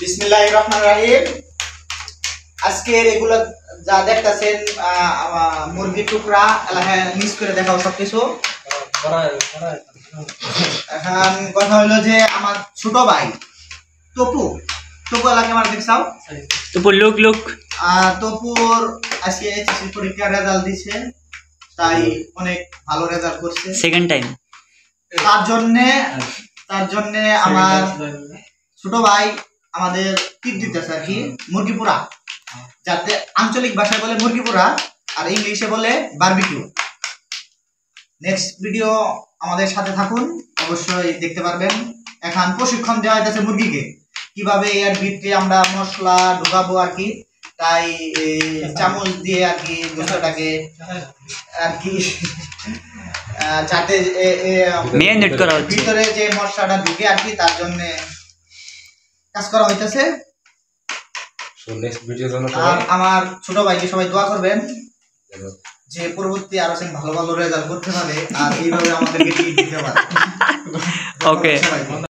বিসমিল্লাহির রহমানির রহিম। আজকের এগুলো যা দেখতেছেন মুরগির টুকরা মিক্স করে দেখাও সবকিছু। এখন কথা হলো যে আমার ছোট ভাই তপু এলাকা আমার দেখছাও তপু লুক তপুর আজকে এসএসসি পরীক্ষার রেজাল্ট দিছে, তাই অনেক ভালো রেজাল্ট করছে সেকেন্ড টাইম। তার জন্য আমার ছোট ভাই আমাদের টিপ দিতেছে আর কি মুরগি পোড়া, যাতে আঞ্চলিক ভাষায় বলে মুরগি পোড়া আর ইংলিশে বলে বারবিকিউ। নেক্সট ভিডিও আমাদের সাথে থাকুন, অবশ্যই দেখতে পারবেন। এখন প্রশিক্ষণ দেওয়া হইতেছে মুরগিকে কিভাবে এর ভিতরে আমরা মশলা ঢুকাবো আর কি, তাই চামচ দিয়ে আর কি গোস্তটাকে আর কি যাতে মেরিনেট করা হচ্ছে, ভিতরে যে মশলাটা ঢুকে আর কি, তার জন্য কাজ করা হইতেছে। আর আমার ছোট ভাইকে সবাই দোয়া করবেন যে পরবর্তী আরো ভালো ভালো রেজাল্ট করতে পারে আর এইভাবে আমাদেরকে দিতে পারে। ওকে।